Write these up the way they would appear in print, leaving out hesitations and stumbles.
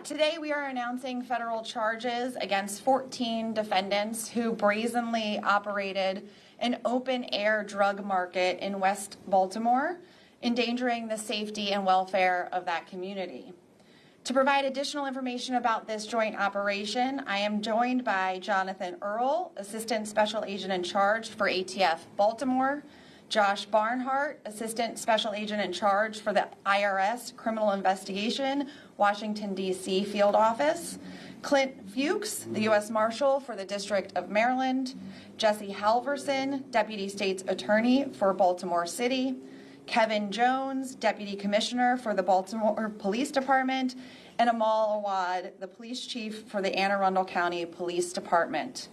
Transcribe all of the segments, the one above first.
Today we are announcing federal charges against 14 defendants who brazenly operated an open-air drug market in West Baltimore, endangering the safety and welfare of that community. To provide additional information about this joint operation, I am joined by Jonathan Earl, Assistant Special Agent in Charge for ATF Baltimore, Josh Barnhart, Assistant Special Agent in Charge for the IRS Criminal Investigation, Washington, D.C. Field Office, Clint Fuchs, the U.S. Marshal for the District of Maryland, Jesse Halverson, Deputy State's Attorney for Baltimore City, Kevin Jones, Deputy Commissioner for the Baltimore Police Department, and Amal Awad, the Police Chief for the Anne Arundel County Police Department.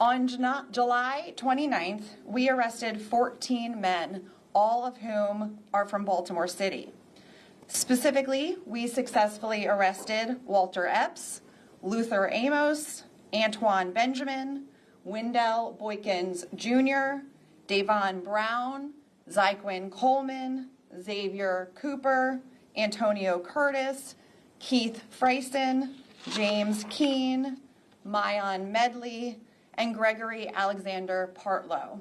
On July 29th, we arrested 14 men, all of whom are from Baltimore City. Specifically, we successfully arrested Walter Epps, Luther Amos, Antoine Benjamin, Wendell Boykins Jr., Davon Brown, Zyquin Coleman, Xavier Cooper, Antonio Curtis, Keith Freisen, James Keene, Mayan Medley, and Gregory Alexander Partlow.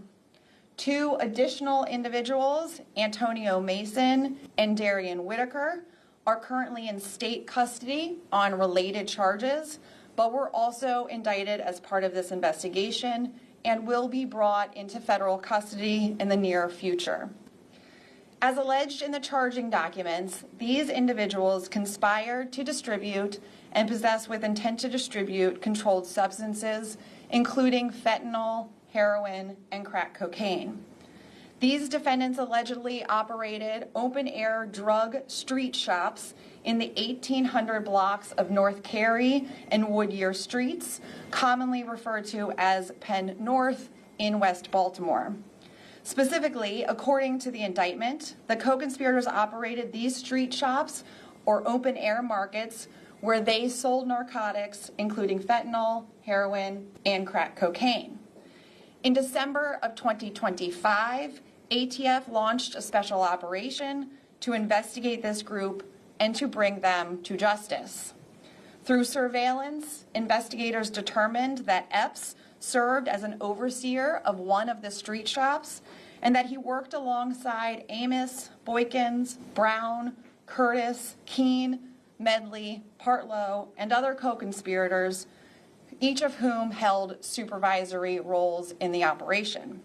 Two additional individuals, Antonio Mason and Darian Whitaker, are currently in state custody on related charges, but were also indicted as part of this investigation and will be brought into federal custody in the near future. As alleged in the charging documents, these individuals conspired to distribute and possess with intent to distribute controlled substances, including fentanyl, heroin, and crack cocaine. These defendants allegedly operated open-air drug street shops in the 1800 blocks of North Cary and Woodyear Streets, commonly referred to as Penn North in West Baltimore. Specifically, according to the indictment, the co-conspirators operated these street shops or open-air markets where they sold narcotics, including fentanyl, heroin, and crack cocaine. In December of 2025, ATF launched a special operation to investigate this group and to bring them to justice. Through surveillance, investigators determined that Epps served as an overseer of one of the street shops and that he worked alongside Amos, Boykins, Brown, Curtis, Keene, Medley, Partlow, and other co-conspirators, each of whom held supervisory roles in the operation.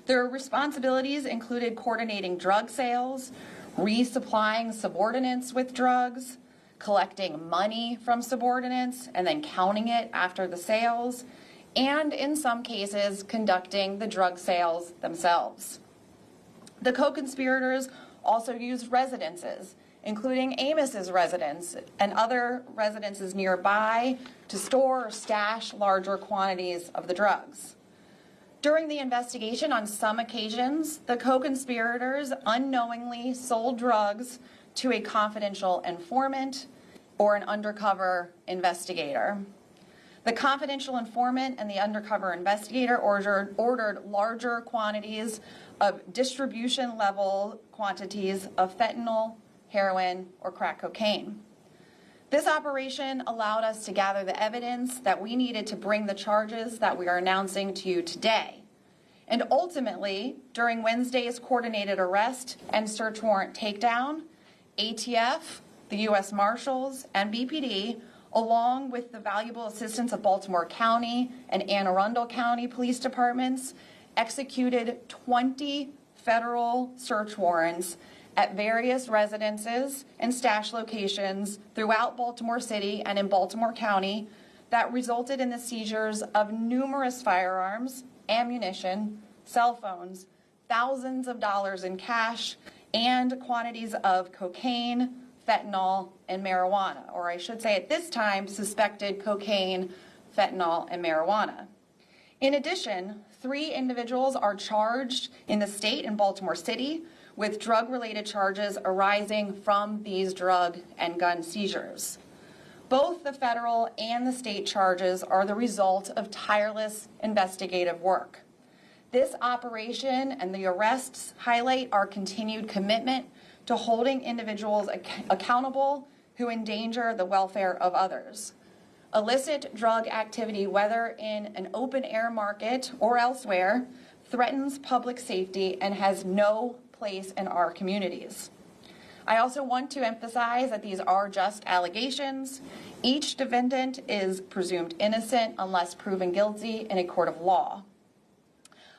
Their responsibilities included coordinating drug sales, resupplying subordinates with drugs, collecting money from subordinates and then counting it after the sales, and in some cases, conducting the drug sales themselves. The co-conspirators also used residences, including Amos's residence and other residences nearby, to store or stash larger quantities of the drugs. During the investigation, on some occasions, the co-conspirators unknowingly sold drugs to a confidential informant or an undercover investigator. The confidential informant and the undercover investigator ordered larger quantities of distribution-level quantities of fentanyl, heroin, or crack cocaine. This operation allowed us to gather the evidence that we needed to bring the charges that we are announcing to you today. And ultimately, during Wednesday's coordinated arrest and search warrant takedown, ATF, the U.S. Marshals, and BPD, along with the valuable assistance of Baltimore County and Anne Arundel County Police Departments, executed 20 federal search warrants at various residences and stash locations throughout Baltimore City and in Baltimore County that resulted in the seizures of numerous firearms, ammunition, cell phones, thousands of dollars in cash, and quantities of cocaine, fentanyl, and marijuana, or I should say at this time, suspected cocaine, fentanyl, and marijuana. In addition, 3 individuals are charged in the state in Baltimore City with drug-related charges arising from these drug and gun seizures. Both the federal and the state charges are the result of tireless investigative work. This operation and the arrests highlight our continued commitment to holding individuals accountable who endanger the welfare of others. Illicit drug activity, whether in an open-air market or elsewhere, threatens public safety and has no place in our communities. I also want to emphasize that these are just allegations. Each defendant is presumed innocent unless proven guilty in a court of law.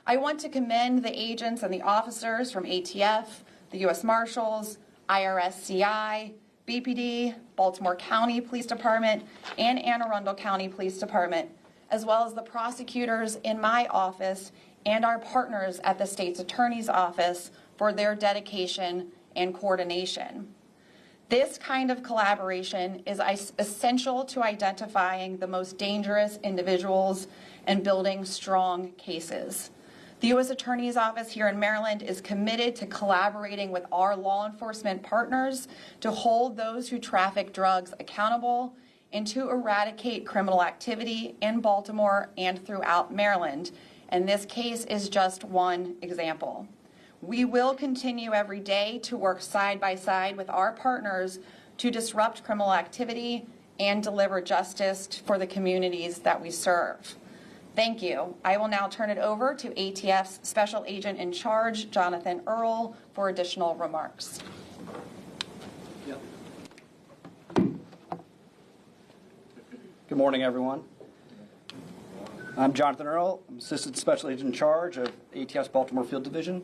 I want to commend the agents and the officers from ATF, the U.S. Marshals, IRS-CI, BPD, Baltimore County Police Department, and Anne Arundel County Police Department, as well as the prosecutors in my office and our partners at the state's attorney's office for their dedication and coordination. This kind of collaboration is essential to identifying the most dangerous individuals and building strong cases. The U.S. Attorney's Office here in Maryland is committed to collaborating with our law enforcement partners to hold those who traffic drugs accountable and to eradicate criminal activity in Baltimore and throughout Maryland. And this case is just one example. We will continue every day to work side by side with our partners to disrupt criminal activity and deliver justice for the communities that we serve. Thank you. I will now turn it over to ATF's Special Agent in Charge, Jonathan Earl, for additional remarks. Good morning, everyone. I'm Jonathan Earl. I'm Assistant Special Agent in Charge of ATF's Baltimore Field Division.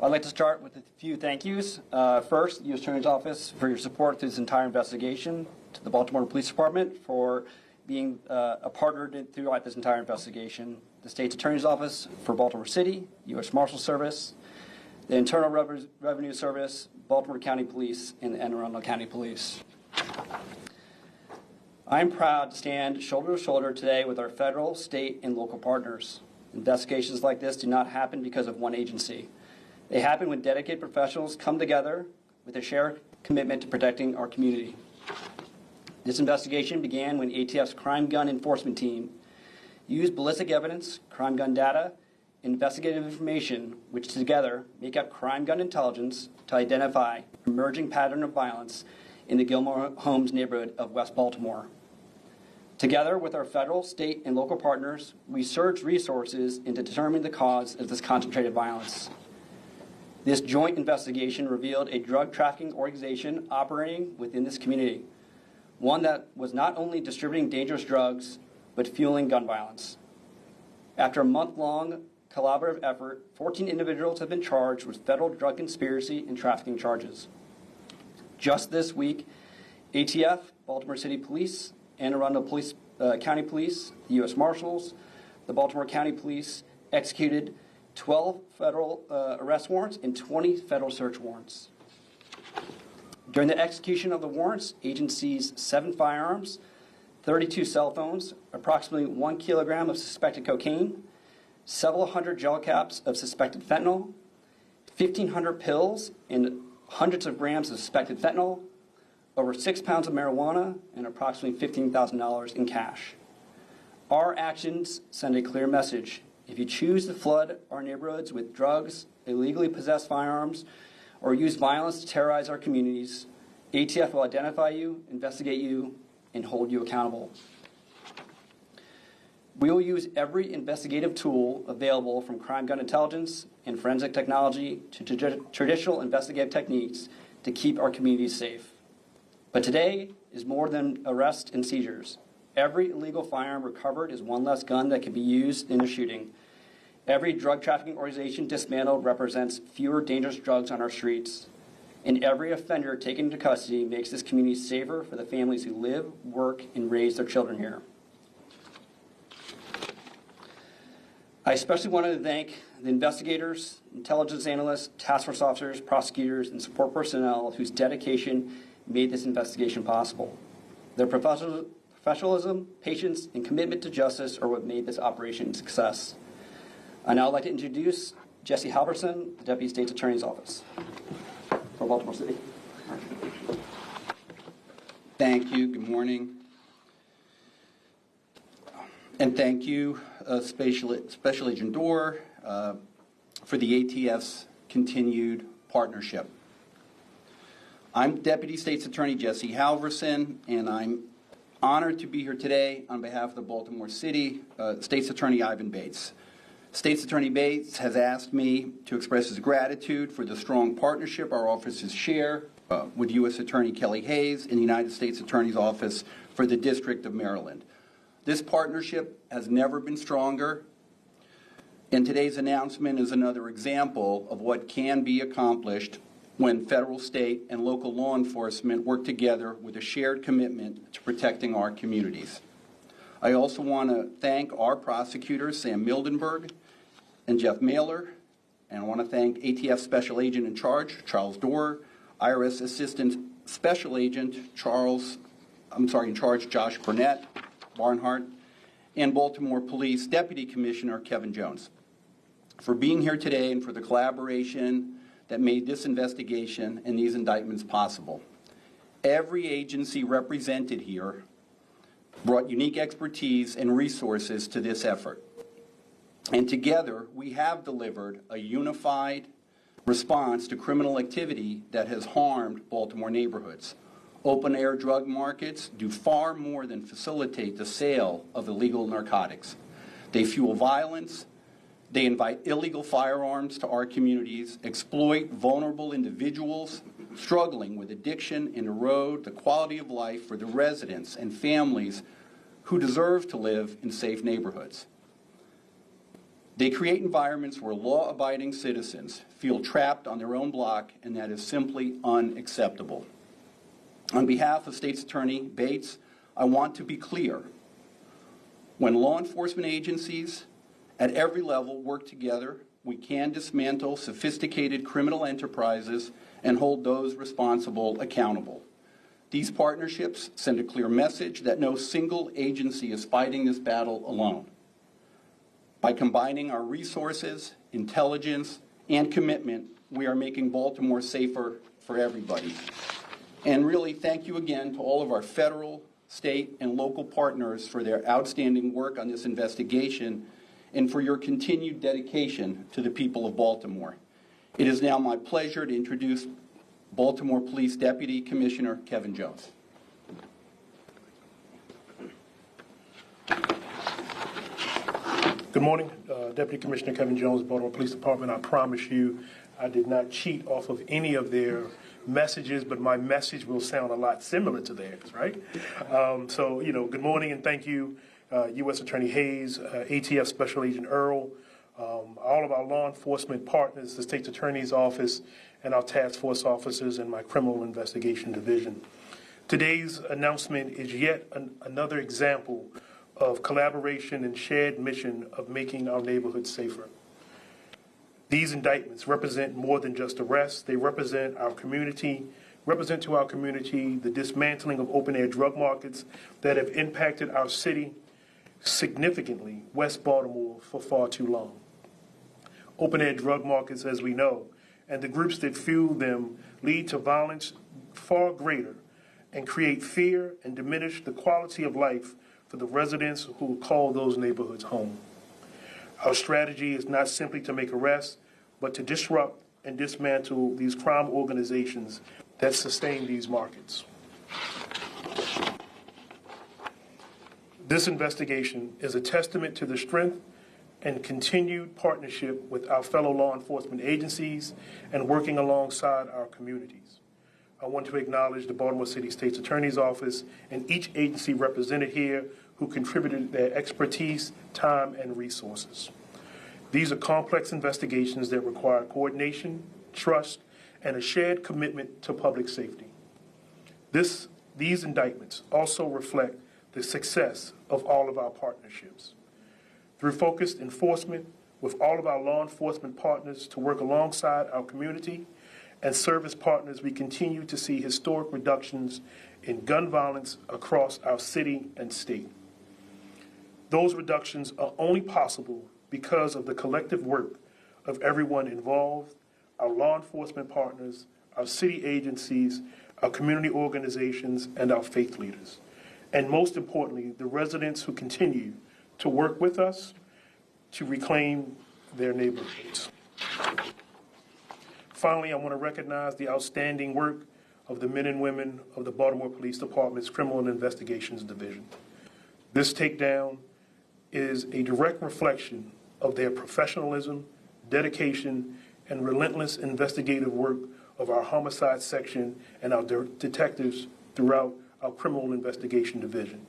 I'd like to start with a few thank yous. First, the U.S. Attorney's Office for your support through this entire investigation, to the Baltimore Police Department for being a partner throughout this entire investigation, the State's Attorney's Office for Baltimore City, U.S. Marshals Service, the Internal Revenue Service, Baltimore County Police, and the Anne Arundel County Police. I'm proud to stand shoulder to shoulder today with our federal, state, and local partners. Investigations like this do not happen because of one agency. They happen when dedicated professionals come together with a shared commitment to protecting our community. This investigation began when ATF's crime gun enforcement team used ballistic evidence, crime gun data, and investigative information, which together make up crime gun intelligence, to identify an emerging pattern of violence in the Gilmore Homes neighborhood of West Baltimore. Together with our federal, state, and local partners, we surged resources into determining the cause of this concentrated violence. This joint investigation revealed a drug trafficking organization operating within this community, one that was not only distributing dangerous drugs, but fueling gun violence. After a month-long collaborative effort, 14 individuals have been charged with federal drug conspiracy and trafficking charges. Just this week, ATF, Baltimore City Police, Anne Arundel County Police, the U.S. Marshals, the Baltimore County Police executed 12 federal arrest warrants and 20 federal search warrants. During the execution of the warrants, agents seized 7 firearms, 32 cell phones, approximately 1 kilogram of suspected cocaine, several hundred gel caps of suspected fentanyl, 1,500 pills and hundreds of grams of suspected fentanyl, over 6 pounds of marijuana, and approximately $15,000 in cash. Our actions send a clear message. If you choose to flood our neighborhoods with drugs, illegally possess firearms, or use violence to terrorize our communities, ATF will identify you, investigate you, and hold you accountable. We will use every investigative tool available, from crime gun intelligence and forensic technology to traditional investigative techniques, to keep our communities safe. But today is more than arrests and seizures. Every illegal firearm recovered is one less gun that can be used in a shooting. Every drug trafficking organization dismantled represents fewer dangerous drugs on our streets. And every offender taken into custody makes this community safer for the families who live, work, and raise their children here. I especially wanted to thank the investigators, intelligence analysts, task force officers, prosecutors, and support personnel whose dedication made this investigation possible. Their professionalism, patience, and commitment to justice are what made this operation a success. I'd now like to introduce Jesse Halverson, the Deputy State's Attorney's Office for Baltimore City. Thank you. Good morning. And thank you, Special Agent Dorr, for the ATF's continued partnership. I'm Deputy State's Attorney Jesse Halverson, and I'm honored to be here today on behalf of the Baltimore City State's Attorney Ivan Bates. State's Attorney Bates has asked me to express his gratitude for the strong partnership our offices share with U.S. Attorney Kelly Hayes in the United States Attorney's Office for the District of Maryland. This partnership has never been stronger, and today's announcement is another example of what can be accomplished when federal, state, and local law enforcement work together with a shared commitment to protecting our communities. I also want to thank our prosecutors, Sam Mildenberg and Jeff Mailer, and I want to thank ATF Special Agent in Charge, Charles Dorr, IRS Assistant Special Agent in charge, Josh Burnett, Barnhart, and Baltimore Police Deputy Commissioner Kevin Jones, for being here today and for the collaboration that made this investigation and these indictments possible. Every agency represented here brought unique expertise and resources to this effort. And together, we have delivered a unified response to criminal activity that has harmed Baltimore neighborhoods. Open-air drug markets do far more than facilitate the sale of illegal narcotics. They fuel violence. They invite illegal firearms to our communities, exploit vulnerable individuals struggling with addiction, and erode the quality of life for the residents and families who deserve to live in safe neighborhoods. They create environments where law-abiding citizens feel trapped on their own block, and that is simply unacceptable. On behalf of State's Attorney Bates, I want to be clear. When law enforcement agencies at every level work together, we can dismantle sophisticated criminal enterprises and hold those responsible accountable. These partnerships send a clear message that no single agency is fighting this battle alone. By combining our resources, intelligence, and commitment, we are making Baltimore safer for everybody. And really, thank you again to all of our federal, state, and local partners for their outstanding work on this investigation and for your continued dedication to the people of Baltimore. It is now my pleasure to introduce Baltimore Police Deputy Commissioner Kevin Jones. Good morning, Deputy Commissioner Kevin Jones, Baltimore Police Department. I promise you I did not cheat off of any of their messages, but my message will sound a lot similar to theirs, right? Good morning and thank you, U.S. Attorney Hayes, ATF Special Agent Earl, all of our law enforcement partners, the State's Attorney's Office, and our task force officers in my Criminal Investigation Division. Today's announcement is yet another example of collaboration and shared mission of making our neighborhoods safer. These indictments represent more than just arrests. They represent to our community the dismantling of open-air drug markets that have impacted our city significantly, West Baltimore, for far too long. Open-air drug markets, as we know, and the groups that fuel them lead to violence far greater and create fear and diminish the quality of life for the residents who call those neighborhoods home. Our strategy is not simply to make arrests, but to disrupt and dismantle these crime organizations that sustain these markets. This investigation is a testament to the strength and continued partnership with our fellow law enforcement agencies and working alongside our communities. I want to acknowledge the Baltimore City State's Attorney's Office and each agency represented here who contributed their expertise, time, and resources. These are complex investigations that require coordination, trust, and a shared commitment to public safety. These indictments also reflect the success of all of our partnerships. Through focused enforcement with all of our law enforcement partners to work alongside our community and service partners, we continue to see historic reductions in gun violence across our city and state. Those reductions are only possible because of the collective work of everyone involved, our law enforcement partners, our city agencies, our community organizations, and our faith leaders. And most importantly, the residents who continue to work with us to reclaim their neighborhoods. Finally, I want to recognize the outstanding work of the men and women of the Baltimore Police Department's Criminal Investigations Division. This takedown is a direct reflection of their professionalism, dedication, and relentless investigative work of our homicide section and our detectives throughout our Criminal Investigation Division.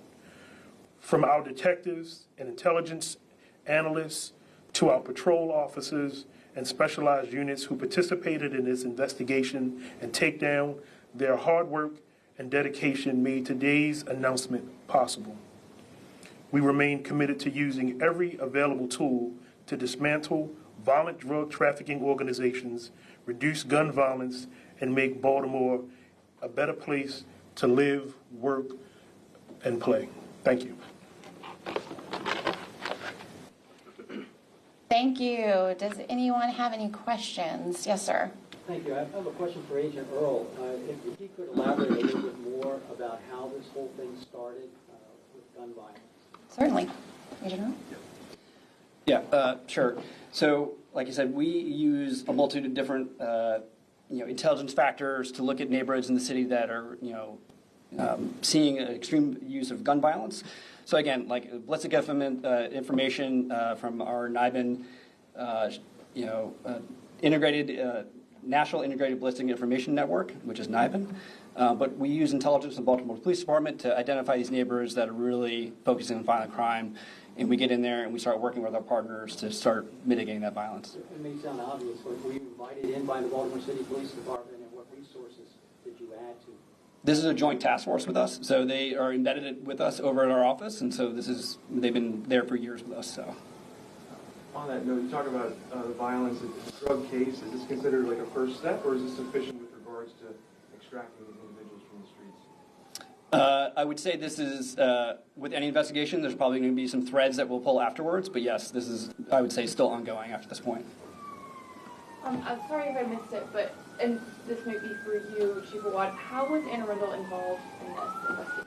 From our detectives and intelligence analysts to our patrol officers and specialized units who participated in this investigation and takedown, their hard work and dedication made today's announcement possible. We remain committed to using every available tool to dismantle violent drug trafficking organizations, reduce gun violence, and make Baltimore a better place to live, work, and play. Thank you. Thank you. Does anyone have any questions? Yes, sir. Thank you. I have a question for Agent Earl. If you could elaborate a little bit more about how this whole thing started with gun violence. Certainly. Agent Earl? Yeah, sure. So, like I said, we use a multitude of different, intelligence factors to look at neighborhoods in the city that are, seeing an extreme use of gun violence. So again, like ballistic information from our NIBIN, integrated National Integrated Ballistic Information Network, which is NIBIN. But we use intelligence in the Baltimore Police Department to identify these neighbors that are really focusing on violent crime. And we get in there and we start working with our partners to start mitigating that violence. It may sound obvious, but were you invited in by the Baltimore City Police Department, and what resources did you add to? This is a joint task force with us, so they are embedded with us over at our office, and so they've been there for years with us. So, on that note, you talk about the violence. It's a drug case. Is this considered like a first step, or is this sufficient with regards to extracting these individuals from the streets? I would say this is with any investigation. There's probably going to be some threads that we'll pull afterwards, but yes, this is, I would say, still ongoing after this point. I'm sorry if I missed it, but, and this might be for you, Chief Awad, how was Anne Arundel involved in this investigation?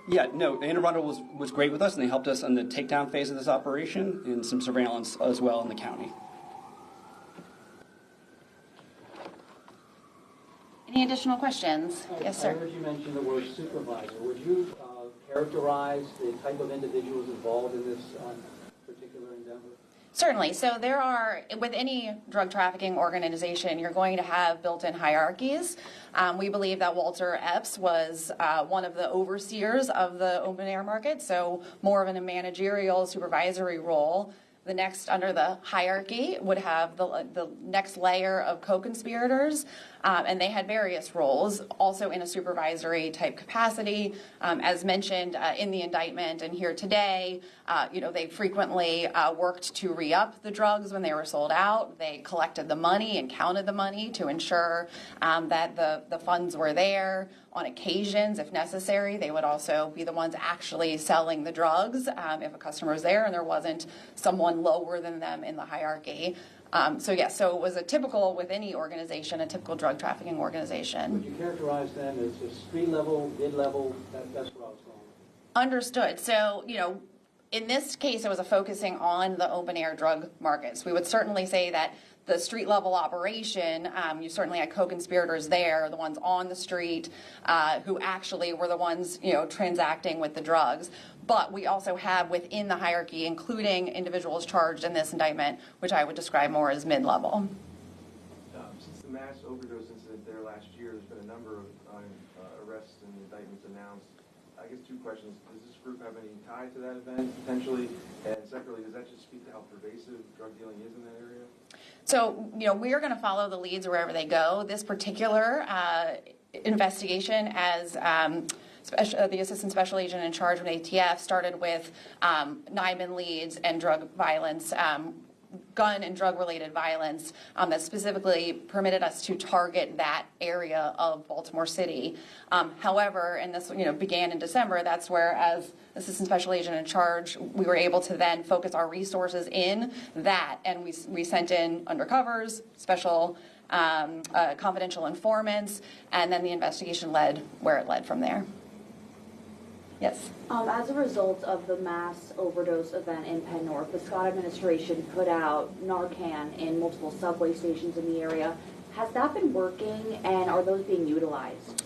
Yeah, no, Anne Arundel was great with us, and they helped us on the takedown phase of this operation and some surveillance as well in the county. Any additional questions? Yes, sir. I heard you mention the word supervisor. Would you characterize the type of individuals involved in this particular endeavor? Certainly. So there are, with any drug trafficking organization, you're going to have built-in hierarchies. We believe that Walter Epps was one of the overseers of the open air market, so more of a managerial supervisory role. The next under the hierarchy would have the next layer of co-conspirators, and they had various roles, also in a supervisory type capacity. As mentioned in the indictment and here today, they frequently worked to re-up the drugs when they were sold out. They collected the money and counted the money to ensure that the funds were there. On occasions, if necessary, they would also be the ones actually selling the drugs if a customer was there and there wasn't someone lower than them in the hierarchy. So it was a typical, with any organization, a typical drug trafficking organization. Would you characterize them as a street level, mid level? That's where I was going. Understood. So, in this case, it was a focusing on the open air drug markets. We would certainly say that the street level operation, you certainly had co-conspirators there, the ones on the street who actually were the ones, transacting with the drugs. But we also have within the hierarchy, including individuals charged in this indictment, which I would describe more as mid-level. Since the mass overdose incident there last year, there's been a number of arrests and indictments announced. I guess two questions. Does this group have any tie to that event, potentially? And secondly, does that just speak to how pervasive drug dealing is in that area? So, we are going to follow the leads wherever they go. This particular investigation, as the Assistant Special Agent in charge of ATF, started with NIBIN leads and drug violence, gun and drug-related violence that specifically permitted us to target that area of Baltimore City. However, and this began in December, that's where, as Assistant Special Agent in charge, we were able to then focus our resources in that, and we sent in undercovers, special confidential informants, and then the investigation led where it led from there. Yes. As a result of the mass overdose event in Penn North, the Scott administration put out Narcan in multiple subway stations in the area. Has that been working, and are those being utilized?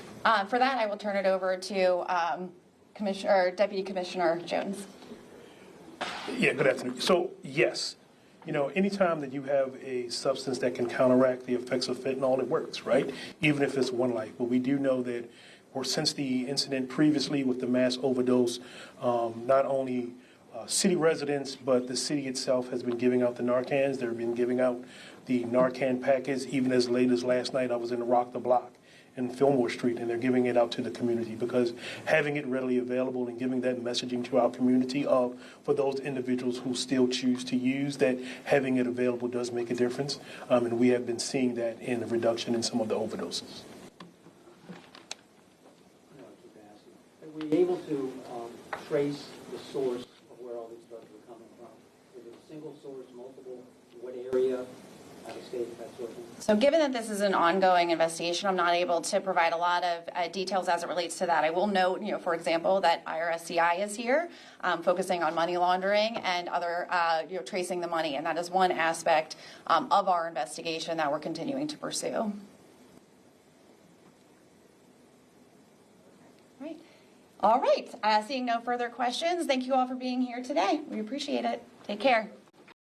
For that, I will turn it over to Deputy Commissioner Jones. Yeah, good afternoon. So, yes, anytime that you have a substance that can counteract the effects of fentanyl, it works, right? Even if it's one life. But we do know that, or since the incident previously with the mass overdose, not only city residents, but the city itself has been giving out the Narcans. They've been giving out the Narcan packets. Even as late as last night, I was in Rock the Block in Fillmore Street, and they're giving it out to the community, because having it readily available and giving that messaging to our community for those individuals who still choose to use that, having it available does make a difference. And we have been seeing that in the reduction in some of the overdoses. Are we able to trace the source of where all these drugs were coming from? Is it a single source, multiple, what area, out of state, that sort of thing? So given that this is an ongoing investigation, I'm not able to provide a lot of details as it relates to that. I will note, for example, that IRSCI is here, focusing on money laundering and other, tracing the money. And that is one aspect of our investigation that we're continuing to pursue. All right. Seeing no further questions, thank you all for being here today. We appreciate it. Take care.